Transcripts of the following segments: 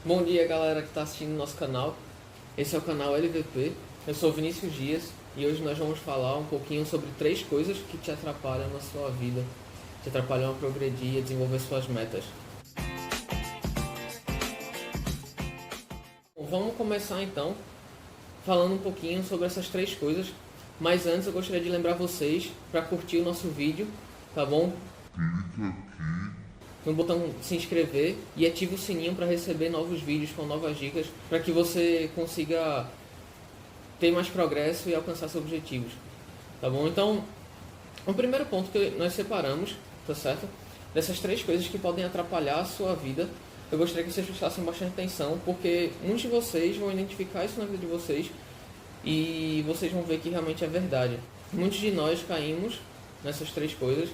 Bom dia, galera que está assistindo nosso canal. Esse é o canal LVP. Eu sou Vinícius Dias e hoje nós vamos falar um pouquinho sobre 3 coisas que te atrapalham na sua vida, te atrapalham a progredir e a desenvolver suas metas. Bom, vamos começar então falando um pouquinho sobre essas 3 coisas. Mas antes eu gostaria de lembrar vocês para curtir o nosso vídeo, tá bom? Clica aqui no botão se inscrever e ative o sininho para receber novos vídeos com novas dicas, para que você consiga ter mais progresso e alcançar seus objetivos, tá bom? Então, o primeiro ponto que nós separamos, tá certo? Dessas 3 coisas que podem atrapalhar a sua vida, eu gostaria que vocês prestassem bastante atenção, porque muitos de vocês vão identificar isso na vida de vocês e vocês vão ver que realmente é verdade. Muitos de nós caímos nessas 3 coisas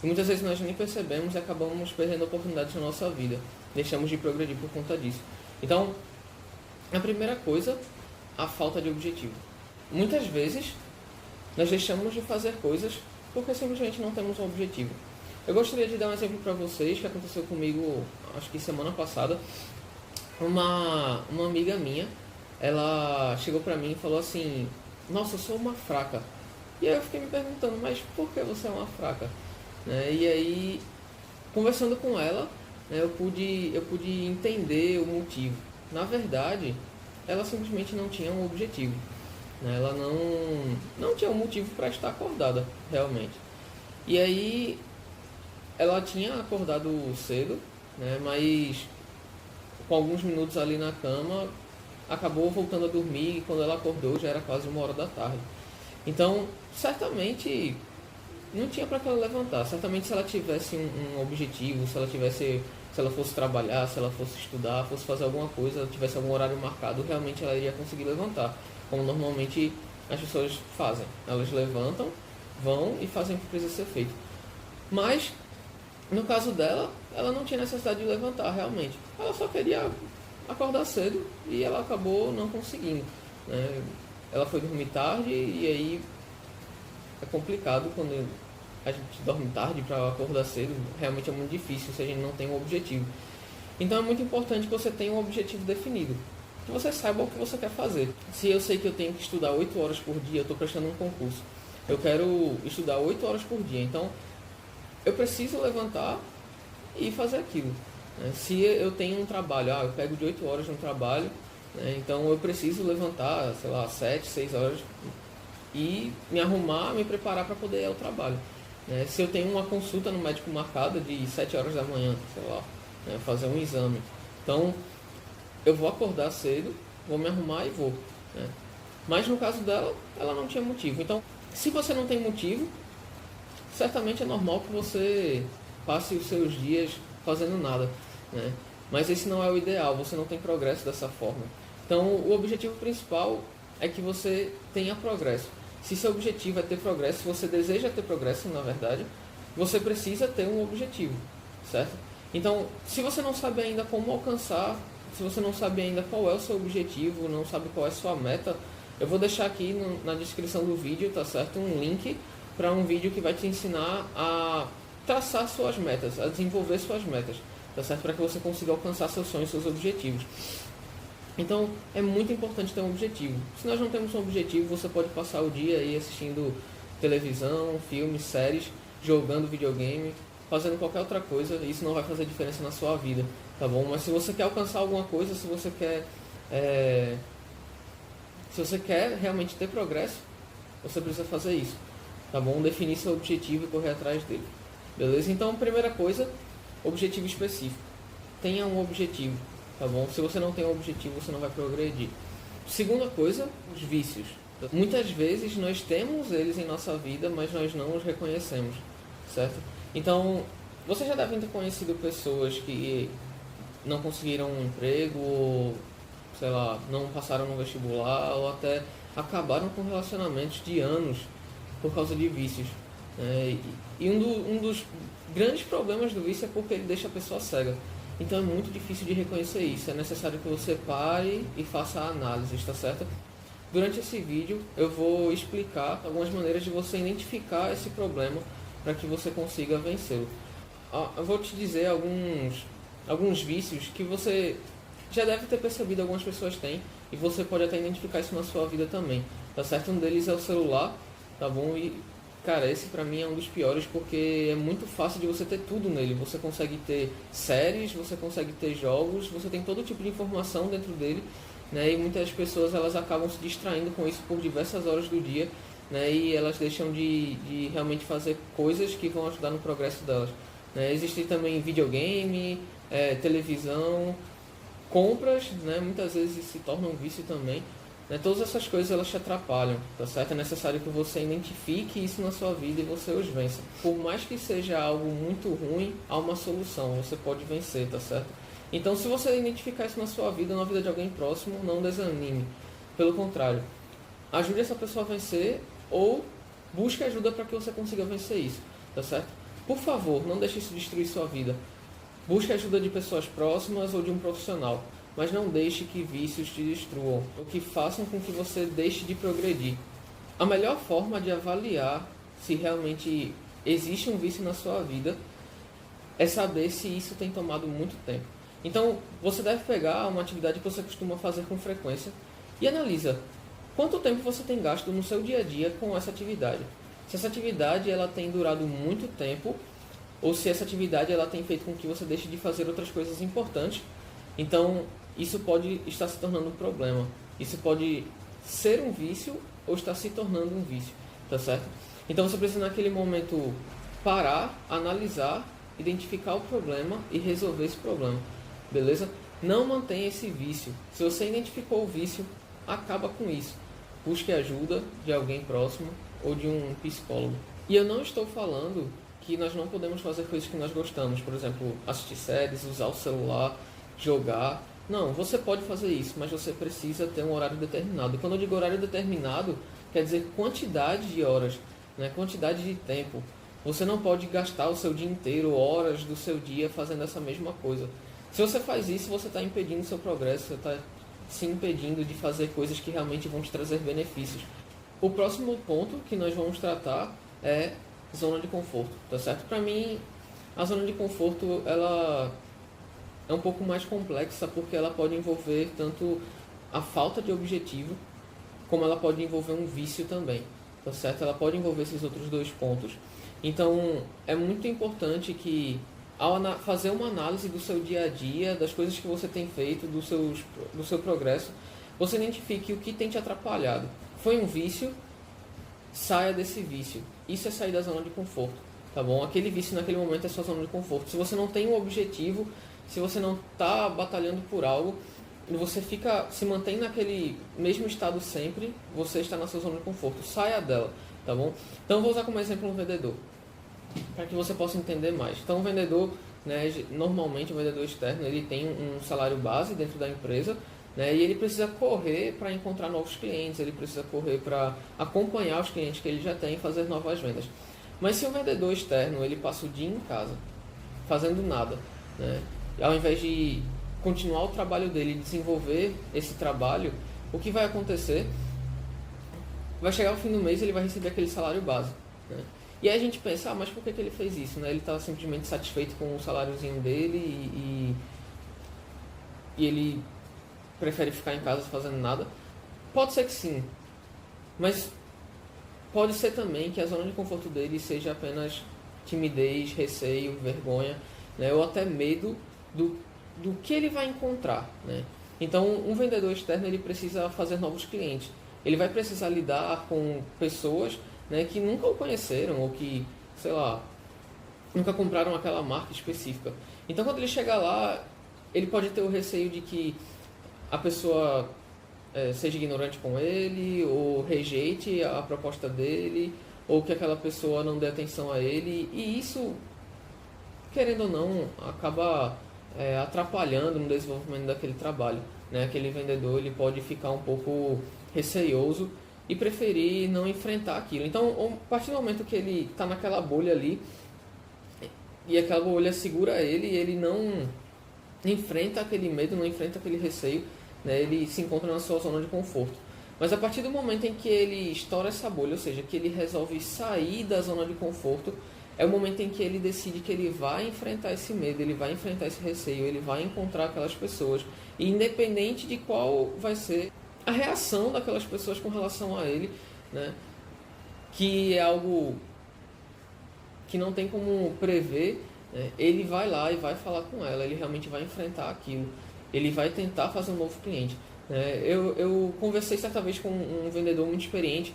e muitas vezes nós nem percebemos e acabamos perdendo oportunidades na nossa vida. Deixamos de progredir por conta disso. Então, a primeira coisa, a falta de objetivo. Muitas vezes, nós deixamos de fazer coisas porque simplesmente não temos um objetivo. Eu gostaria de dar um exemplo para vocês que aconteceu comigo, acho que semana passada. Uma amiga minha, ela chegou para mim e falou assim: nossa, eu sou uma fraca. E aí eu fiquei me perguntando, mas por que você é uma fraca? E aí, conversando com ela, eu pude entender o motivo. Na verdade, ela simplesmente não tinha um objetivo. Ela não tinha um motivo para estar acordada, realmente. E aí, ela tinha acordado cedo, mas com alguns minutos ali na cama, acabou voltando a dormir e quando ela acordou já era quase 1h da tarde. Então, certamente não tinha para que ela levantar. Certamente se ela tivesse um objetivo, se ela fosse trabalhar, se ela fosse estudar, fosse fazer alguma coisa, tivesse algum horário marcado, realmente ela iria conseguir levantar, como normalmente as pessoas fazem. Elas levantam, vão e fazem o que precisa ser feito. Mas, no caso dela, ela não tinha necessidade de levantar realmente. Ela só queria acordar cedo e ela acabou não conseguindo. Ela foi dormir tarde e aí é complicado quando a gente dorme tarde para acordar cedo. Realmente é muito difícil se a gente não tem um objetivo. Então é muito importante que você tenha um objetivo definido, que você saiba o que você quer fazer. Se eu sei que eu tenho que estudar 8 horas por dia, eu estou prestando um concurso, eu quero estudar 8 horas por dia, então eu preciso levantar e fazer aquilo. Se eu tenho um trabalho, eu pego de 8 horas no trabalho, então eu preciso levantar, 7, 6 horas e me arrumar, me preparar para poder ir ao trabalho. Se eu tenho uma consulta no médico marcada de 7 horas da manhã, fazer um exame, então eu vou acordar cedo, vou me arrumar e vou. Mas no caso dela, ela não tinha motivo. Então, se você não tem motivo, certamente é normal que você passe os seus dias fazendo nada. Mas esse não é o ideal, você não tem progresso dessa forma. Então, o objetivo principal é que você tenha progresso. Se seu objetivo é ter progresso, se você deseja ter progresso, na verdade, você precisa ter um objetivo, certo? Então, se você não sabe ainda como alcançar, se você não sabe ainda qual é o seu objetivo, não sabe qual é a sua meta, eu vou deixar aqui na descrição do vídeo, tá certo? Um link para um vídeo que vai te ensinar a traçar suas metas, a desenvolver suas metas, tá certo? Para que você consiga alcançar seus sonhos, seus objetivos. Então, é muito importante ter um objetivo. Se nós não temos um objetivo, você pode passar o dia aí assistindo televisão, filmes, séries, jogando videogame, fazendo qualquer outra coisa, e isso não vai fazer diferença na sua vida, tá bom? Mas se você quer alcançar alguma coisa, se você quer realmente ter progresso, você precisa fazer isso, tá bom? Definir seu objetivo e correr atrás dele, beleza? Então, primeira coisa, objetivo específico. Tenha um objetivo. Tá bom? Se você não tem um objetivo, você não vai progredir. Segunda coisa, os vícios. Muitas vezes nós temos eles em nossa vida, mas nós não os reconhecemos, certo? Então, vocês já devem ter conhecido pessoas que não conseguiram um emprego, ou, não passaram no vestibular, ou até acabaram com relacionamentos de anos por causa de vícios. E um dos grandes problemas do vício é porque ele deixa a pessoa cega. Então é muito difícil de reconhecer isso. É necessário que você pare e faça a análise, está certo? Durante esse vídeo eu vou explicar algumas maneiras de você identificar esse problema para que você consiga vencê-lo. Eu vou te dizer alguns vícios que você já deve ter percebido, algumas pessoas têm, e você pode até identificar isso na sua vida também, tá certo? Um deles é o celular, tá bom? E, cara, esse pra mim é um dos piores, porque é muito fácil de você ter tudo nele. Você consegue ter séries, você consegue ter jogos, você tem todo tipo de informação dentro dele, né? E muitas pessoas, elas acabam se distraindo com isso por diversas horas do dia, né? E elas deixam de realmente fazer coisas que vão ajudar no progresso delas, né? Existe também videogame, televisão, compras, né? Muitas vezes se torna um vício também, né? Todas essas coisas, elas te atrapalham, tá certo? É necessário que você identifique isso na sua vida e você os vença. Por mais que seja algo muito ruim, há uma solução, você pode vencer, tá certo? Então, se você identificar isso na sua vida, na vida de alguém próximo, não desanime. Pelo contrário, ajude essa pessoa a vencer ou busque ajuda para que você consiga vencer isso, tá certo? Por favor, não deixe isso destruir sua vida. Busque ajuda de pessoas próximas ou de um profissional, mas não deixe que vícios te destruam ou que façam com que você deixe de progredir. A melhor forma de avaliar se realmente existe um vício na sua vida é saber se isso tem tomado muito tempo. Então, você deve pegar uma atividade que você costuma fazer com frequência e analisa quanto tempo você tem gasto no seu dia a dia com essa atividade. Se essa atividade ela tem durado muito tempo, ou se essa atividade ela tem feito com que você deixe de fazer outras coisas importantes, então isso pode estar se tornando um problema. Isso pode ser um vício ou estar se tornando um vício, tá certo? Então você precisa naquele momento parar, analisar, identificar o problema e resolver esse problema, beleza? Não mantenha esse vício. Se você identificou o vício, acaba com isso. Busque ajuda de alguém próximo ou de um psicólogo. E eu não estou falando que nós não podemos fazer coisas que nós gostamos, por exemplo, assistir séries, usar o celular, jogar. Não, você pode fazer isso, mas você precisa ter um horário determinado. E quando eu digo horário determinado, quer dizer quantidade de horas, né? Quantidade de tempo. Você não pode gastar o seu dia inteiro, horas do seu dia fazendo essa mesma coisa. Se você faz isso, você está impedindo o seu progresso, você está se impedindo de fazer coisas que realmente vão te trazer benefícios. O próximo ponto que nós vamos tratar é zona de conforto, tá certo? Para mim, a zona de conforto, ela é um pouco mais complexa porque ela pode envolver tanto a falta de objetivo, como ela pode envolver um vício também, tá certo? Ela pode envolver esses outros dois pontos. Então, é muito importante que, ao fazer uma análise do seu dia a dia, das coisas que você tem feito, do seu progresso, você identifique o que tem te atrapalhado. Foi um vício? Saia desse vício. Isso é sair da zona de conforto, tá bom? Aquele vício naquele momento é sua zona de conforto. Se você não tem um objetivo, se você não está batalhando por algo, você se mantém naquele mesmo estado sempre, você está na sua zona de conforto. Saia dela, tá bom? Então eu vou usar como exemplo um vendedor, para que você possa entender mais. Então o vendedor, né, normalmente o vendedor externo, ele tem um salário base dentro da empresa, né, e ele precisa correr para encontrar novos clientes, ele precisa correr para acompanhar os clientes que ele já tem e fazer novas vendas. Mas se o vendedor externo ele passa o dia em casa, fazendo nada, né, ao invés de continuar o trabalho dele e desenvolver esse trabalho, o que vai acontecer? Vai chegar o fim do mês e ele vai receber aquele salário base, né? E aí a gente pensa, mas por que ele fez isso, né? Ele estava simplesmente satisfeito com o saláriozinho dele e ele prefere ficar em casa fazendo nada? Pode ser que sim, mas pode ser também que a zona de conforto dele seja apenas timidez, receio, vergonha, né? Ou até medo do que ele vai encontrar, né? Então, um vendedor externo ele precisa fazer novos clientes. Ele vai precisar lidar com pessoas, né, que nunca o conheceram ou que, sei lá, nunca compraram aquela marca específica. Então, quando ele chegar lá, ele pode ter o receio de que a pessoa seja ignorante com ele, ou rejeite a proposta dele, ou que aquela pessoa não dê atenção a ele. E isso, querendo ou não, acaba atrapalhando no desenvolvimento daquele trabalho, né? Aquele vendedor ele pode ficar um pouco receioso e preferir não enfrentar aquilo. Então, a partir do momento que ele está naquela bolha ali e aquela bolha segura ele e ele não enfrenta aquele medo, não enfrenta aquele receio, né? Ele se encontra na sua zona de conforto. Mas a partir do momento em que ele estoura essa bolha, ou seja, que ele resolve sair da zona de conforto, é o momento em que ele decide que ele vai enfrentar esse medo, ele vai enfrentar esse receio, ele vai encontrar aquelas pessoas, e independente de qual vai ser a reação daquelas pessoas com relação a ele, né, que é algo que não tem como prever, né, ele vai lá e vai falar com ela, ele realmente vai enfrentar aquilo, ele vai tentar fazer um novo cliente. Eu conversei certa vez com um vendedor muito experiente,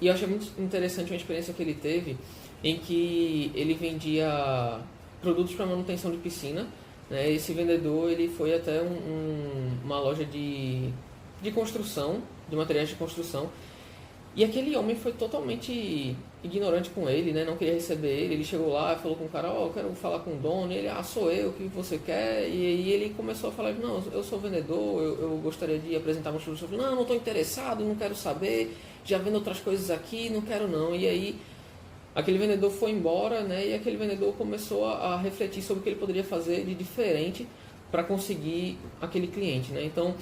e eu achei muito interessante uma experiência que ele teve, em que ele vendia produtos para manutenção de piscina, né? Esse vendedor ele foi até uma loja de construção, de materiais de construção, e aquele homem foi totalmente ignorante com ele, né? Não queria receber ele. Ele chegou lá e falou com o cara: eu quero falar com o dono. E ele: sou eu, o que você quer? E aí ele começou a falar: não, eu sou vendedor, eu gostaria de apresentar meus produtos. Não, não estou interessado, não quero saber, já vendo outras coisas aqui, não quero não. E aí aquele vendedor foi embora, né? E aquele vendedor começou a refletir sobre o que ele poderia fazer de diferente para conseguir aquele cliente, né? Então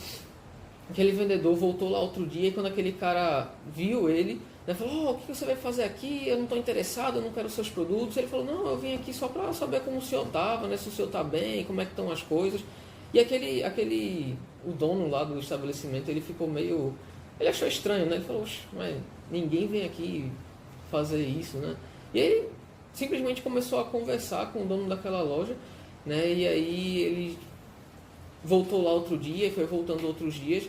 aquele vendedor voltou lá outro dia, e quando aquele cara viu ele, né, falou: o que você vai fazer aqui? Eu não estou interessado, eu não quero seus produtos. Ele falou: não, eu vim aqui só para saber como o senhor estava, né, se o senhor está bem, como é que estão as coisas. E o dono lá do estabelecimento, ele ficou meio... Ele achou estranho, né? Ele falou: mas ninguém vem aqui fazer isso, né? E ele simplesmente começou a conversar com o dono daquela loja, né? E aí ele voltou lá outro dia, e foi voltando outros dias,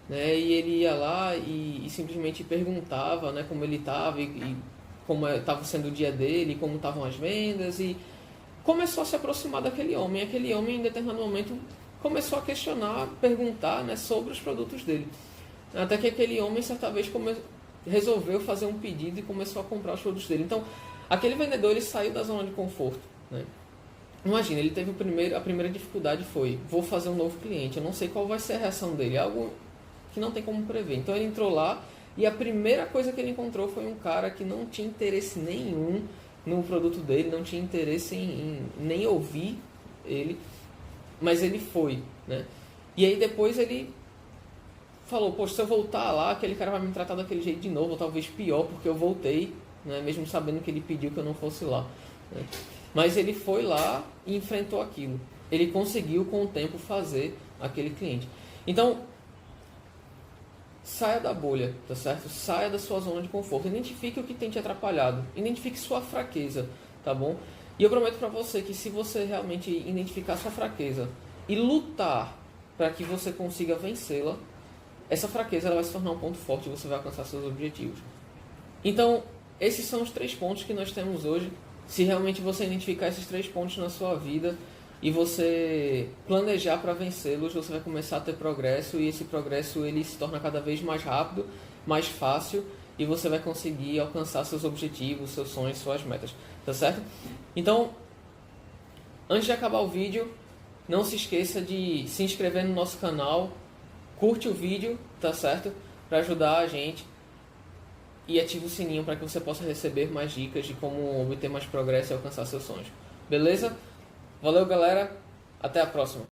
né? E ele ia lá e simplesmente perguntava, né, como ele estava e como estava sendo o dia dele, como estavam as vendas, e começou a se aproximar daquele homem. E aquele homem, em determinado momento, começou a questionar, perguntar, né, sobre os produtos dele. Até que aquele homem, certa vez, resolveu fazer um pedido e começou a comprar os produtos dele. Então, aquele vendedor, ele saiu da zona de conforto, né? Imagina, ele teve a primeira dificuldade foi: vou fazer um novo cliente, eu não sei qual vai ser a reação dele, é algo que não tem como prever. Então ele entrou lá e a primeira coisa que ele encontrou foi um cara que não tinha interesse nenhum no produto dele, não tinha interesse em nem ouvir ele, mas ele foi, né? E aí depois ele falou: poxa, se eu voltar lá, aquele cara vai me tratar daquele jeito de novo, ou talvez pior, porque eu voltei, né, mesmo sabendo que ele pediu que eu não fosse lá, né? Mas ele foi lá e enfrentou aquilo. Ele conseguiu, com o tempo, fazer aquele cliente. Então, saia da bolha, tá certo? Saia da sua zona de conforto. Identifique o que tem te atrapalhado. Identifique sua fraqueza, tá bom? E eu prometo para você que se você realmente identificar sua fraqueza e lutar para que você consiga vencê-la, essa fraqueza ela vai se tornar um ponto forte e você vai alcançar seus objetivos. Então, esses são os 3 pontos que nós temos hoje. Se realmente você identificar esses 3 pontos na sua vida e você planejar para vencê-los, você vai começar a ter progresso, e esse progresso ele se torna cada vez mais rápido, mais fácil, e você vai conseguir alcançar seus objetivos, seus sonhos, suas metas, tá certo? Então, antes de acabar o vídeo, não se esqueça de se inscrever no nosso canal, curte o vídeo, tá certo? Para ajudar a gente. E ative o sininho para que você possa receber mais dicas de como obter mais progresso e alcançar seus sonhos. Beleza? Valeu, galera. Até a próxima.